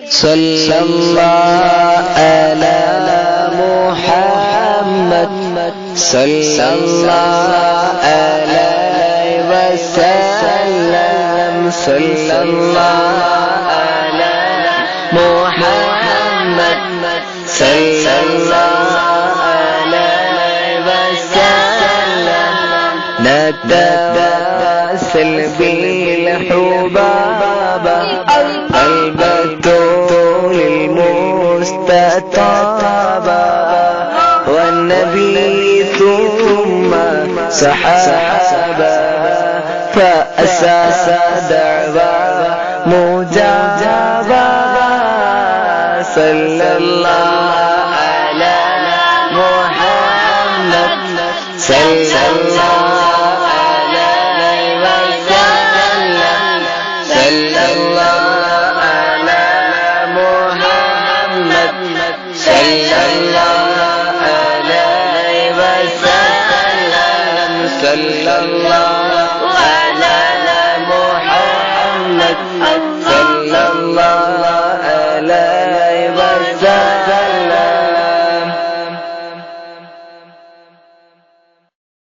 صلى الله على محمد صلى الله عليه وسلم صلى الله على محمد صلى الله عليه وسلم نتواصل بالحباب البتول المستطاب والنبي ثم صحابة فأساس دعوة مجابة صلى الله على محمد صلى الله عليه وسلم صلى الله على محمد صلى الله عليه وسلم صلى الله